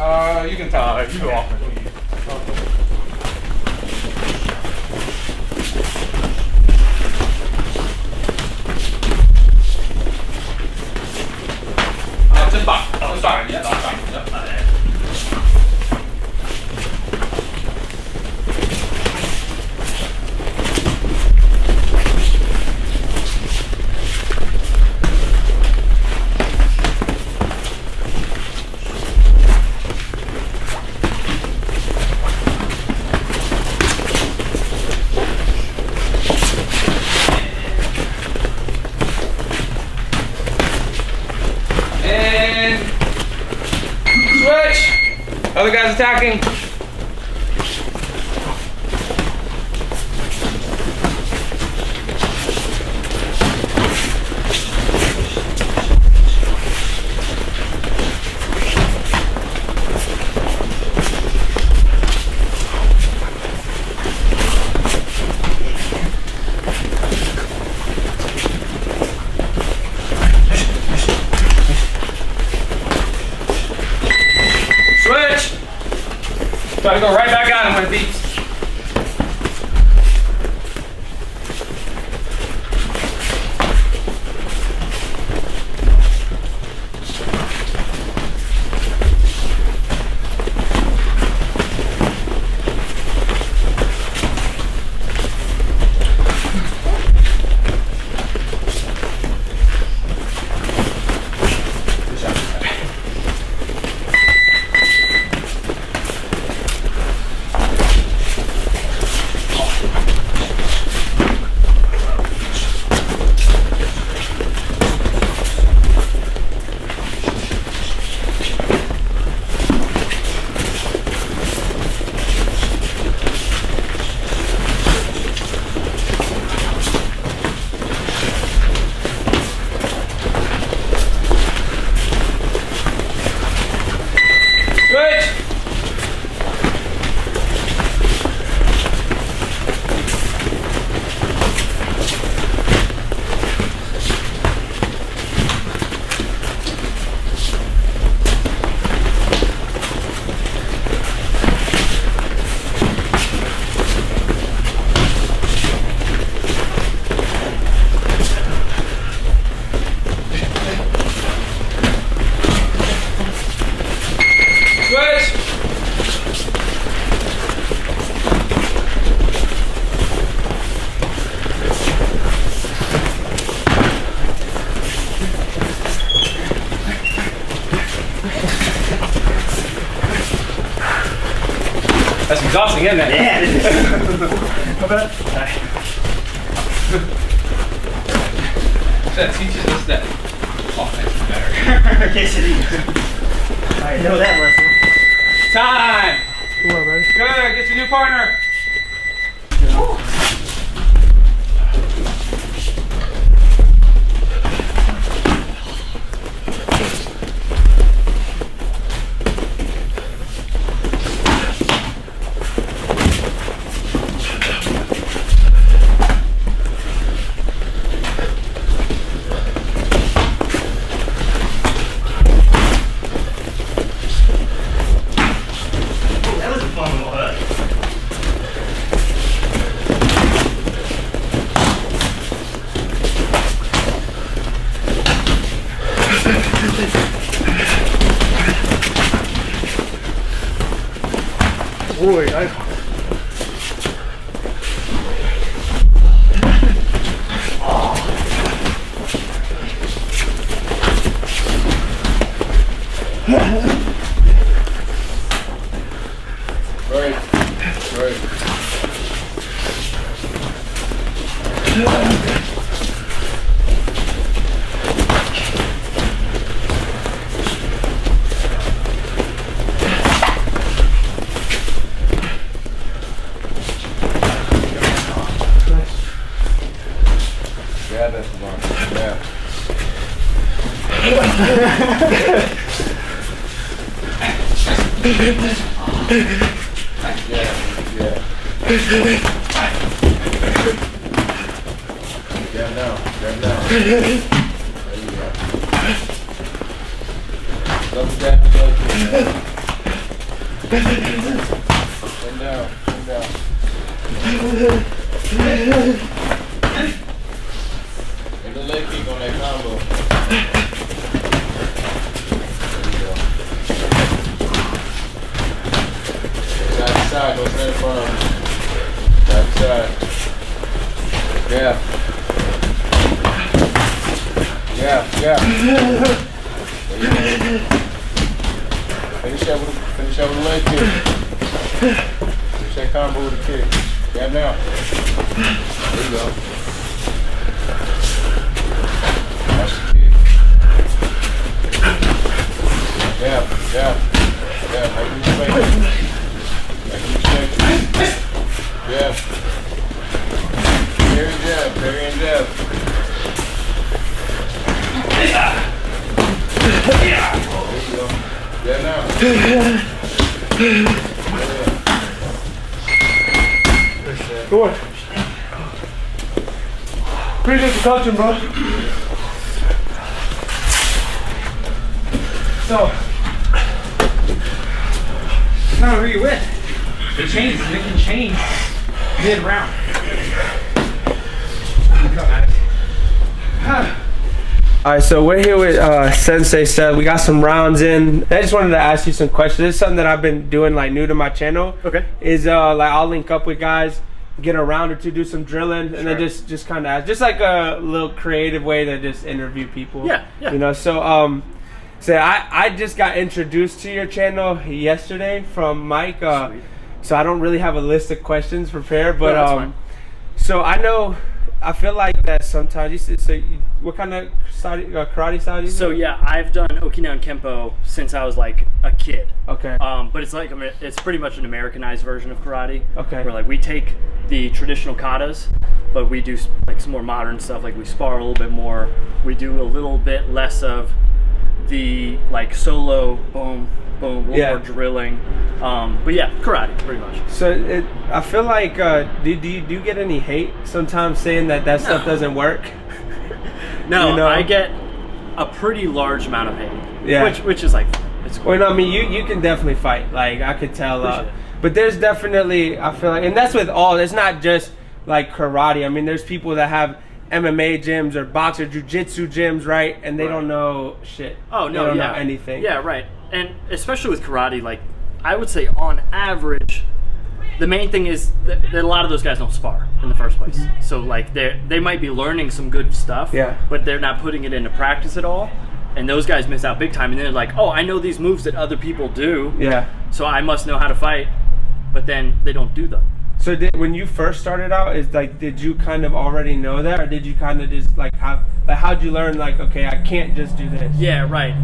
You can tell. You go off. Just back. Oh, sorry. Yeah, that's fine. Yep. Other guys attacking. Try to go right back at him when it beeps. That's exhausting, isn't it? Yeah, it is. How about that teaches us that offense is better. yes, it is. I know that lesson. Time! Come on, buddy. Good, get your new partner. Boy, Right. Yeah, that's the one. Yeah. Yeah. Grab now. There you go. Double tap. Chin down. Chin down. Get the leg kick on that combo. There you go. Side to side. Don't stand in front of him. Side to side. Yeah. Yeah. There you go. Finish that with a leg kick. Finish that combo with a kick. Jab now. There you go. Watch the kick. Jab. Make him respect. Jab. Parry and jab. There you go. Yeah, now. Go on. Appreciate the coaching, bro. So, kind of who you with. It changes. It can change mid-round. Alright, so we're here with Sensei Seth. We got some rounds in. I just wanted to ask you some questions. This is something that I've been doing like new to my channel. Okay. Is like I'll link up with guys, get a round or two, do some drilling, and then just kind of ask, just like a little creative way to just interview people. Yeah. You know, so I just got introduced to your channel yesterday from Mike. So I don't really have a list of questions prepared, but so I feel like that sometimes you see, what kind of karate style do you do? So yeah, I've done Okinawan Kempo since I was like a kid. Okay. But it's like it's pretty much an Americanized version of karate. Okay. Where like we take the traditional katas, but we do like some more modern stuff. Like we spar a little bit more. We do a little bit less of the like solo boom, a little more drilling. But yeah, karate pretty much. So I feel like do you get any hate sometimes saying that stuff doesn't work? No, you know? I get a pretty large amount of hate. Yeah. Which is like, it's cool. Well, no, I mean you can definitely fight. Like I could tell. But there's definitely, I feel like, and that's with all. It's not just like karate. I mean, there's people that have MMA gyms or boxer jiu-jitsu gyms, right? And they don't know shit. Oh no, they don't know anything. Yeah, right. And especially with karate, like I would say on average, the main thing is that a lot of those guys don't spar in the first place. So like they might be learning some good stuff, but they're not putting it into practice at all. And those guys miss out big time. And they're like, oh, I know these moves that other people do. Yeah. So I must know how to fight. But then they don't do them. So when you first started out, did you kind of already know that, or did you kind of just how'd you learn like, okay, I can't just do this? Yeah, right.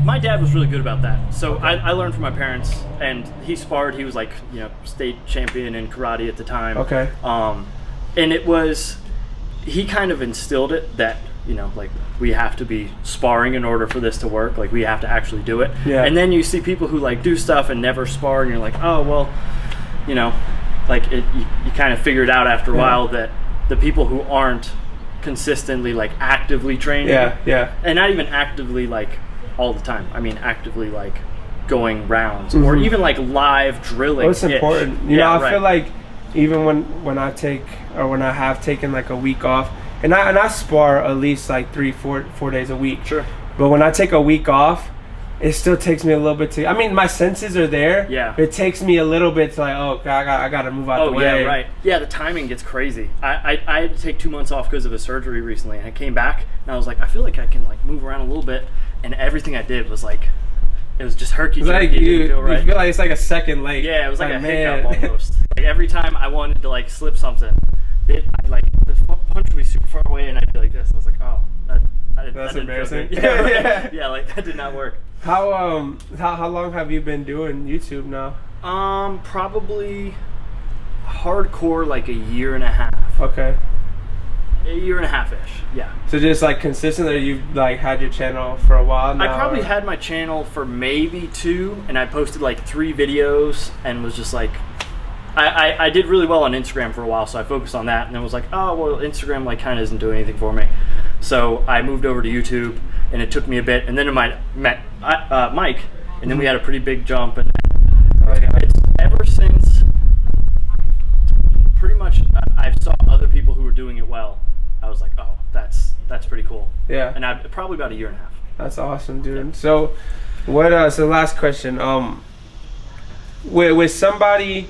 My dad was really good about that. So I learned from my parents, and he sparred. He was like, state champion in karate at the time. Okay. And he kind of instilled it that, like we have to be sparring in order for this to work. Like we have to actually do it. Yeah. And then you see people who like do stuff and never spar, and you're like, oh well, like you kind of figure it out after a while that the people who aren't consistently like actively training, and not even actively like all the time. I mean actively like going rounds or even like live drilling. Well, it's important. I feel like even when I take or when I have taken like a week off, and I spar at least like 3-4 days a week. Sure. But when I take a week off, it still takes me a little bit to. I mean, my senses are there. Yeah. It takes me a little bit to like, oh, I got to move out the way. Oh yeah, right. Yeah, the timing gets crazy. I had to take 2 months off because of a surgery recently, and I came back and I was like, I feel like I can like move around a little bit, and everything I did was like, it was just herky jerky. Like you feel like it's like a second leg. Yeah, it was like a hiccup almost. Like every time I wanted to like slip something, the punch would be super far away, and I'd be like this. I was like, oh, that's embarrassing. Yeah, like that did not work. How long have you been doing YouTube now? Probably hardcore like a year and a half. Okay. A year and a half-ish, yeah. So just like consistently, you've like had your channel for a while now? I probably had my channel for maybe 2, and I posted like 3 videos, and was just like, I did really well on Instagram for a while, so I focused on that, and then was like, oh well, Instagram like kind of isn't doing anything for me. So I moved over to YouTube, and it took me a bit, and then I met Mike, and then we had a pretty big jump, and Yeah. And probably about a year and a half. That's awesome, dude. Yeah. So, what? So, last question. With somebody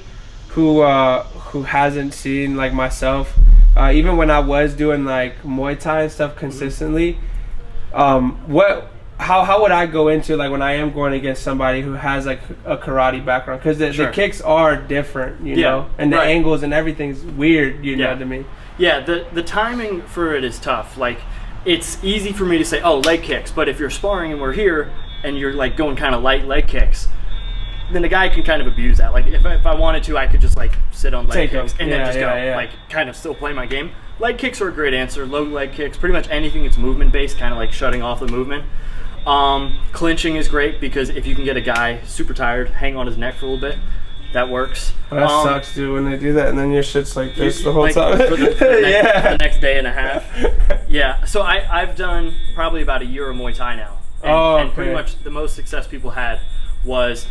who hasn't seen like myself, even when I was doing like Muay Thai and stuff consistently, how would I go into like when I am going against somebody who has like a karate background? Because the kicks are different, you know, and the angles and everything's weird, you know, to me. Yeah, the timing for it is tough. Like, it's easy for me to say, oh, leg kicks, but if you're sparring and we're here and you're like going kind of light leg kicks, then the guy can kind of abuse that. Like, if I wanted to, I could just like sit on leg kicks and then just go, like, kind of still play my game. Leg kicks are a great answer. Low leg kicks, pretty much anything that's movement based, kind of like shutting off the movement. Clinching is great because if you can get a guy super tired, hang on his neck for a little bit, that works. Well, that sucks, dude, when they do that and then your shit's like this the whole time. For the next day and a half. Yeah, so I've done probably about a year of Muay Thai now. And pretty much the most success people had was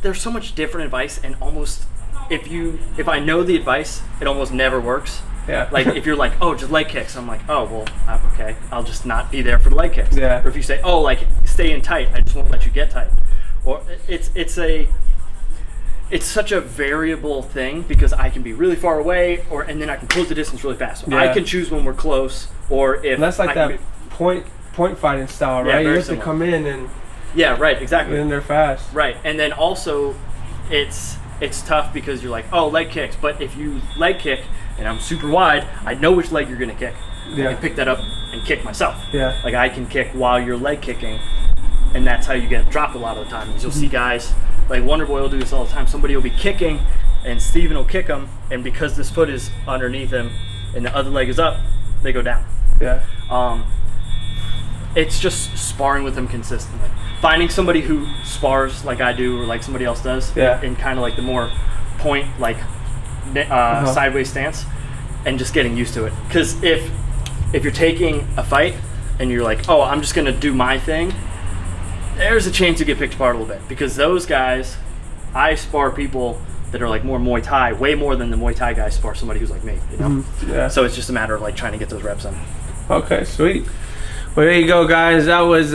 there's so much different advice, and almost if I know the advice, it almost never works. Yeah. Like, if you're like, oh, just leg kicks, I'm like, oh, well, okay, I'll just not be there for the leg kicks. Yeah. Or if you say, oh, like, stay in tight, I just won't let you get tight. Or it's such a variable thing because I can be really far away, and then I can close the distance really fast. So I can choose when we're close, or if that's like that point fighting style, right? You have to come in and exactly. Get in there fast. Right, and then also it's tough because you're like, oh, leg kicks, but if you leg kick and I'm super wide, I know which leg you're gonna kick. I can pick that up and kick myself. Yeah. Like, I can kick while you're leg kicking, and that's how you get dropped a lot of the time. Is you'll see guys like Wonder Boy will do this all the time. Somebody will be kicking, and Steven will kick him, and because this foot is underneath him and the other leg is up, they go down. Yeah. It's just sparring with them consistently. Finding somebody who spars like I do or like somebody else does, in kind of like the more point, like sideways stance, and just getting used to it. Because if you're taking a fight and you're like, oh, I'm just gonna do my thing, there's a chance you get picked apart a little bit. Because those guys, I spar people that are like more Muay Thai, way more than the Muay Thai guys spar somebody who's like me, you know? Yeah. So it's just a matter of like trying to get those reps in. Okay, sweet. Well, there you go, guys. That was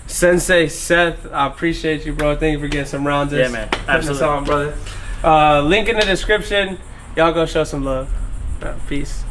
Sensei Seth. I appreciate you, bro. Thank you for getting some rounds in. Yeah, man. Absolutely. On, brother. Link in the description. Y'all go show some love. Peace.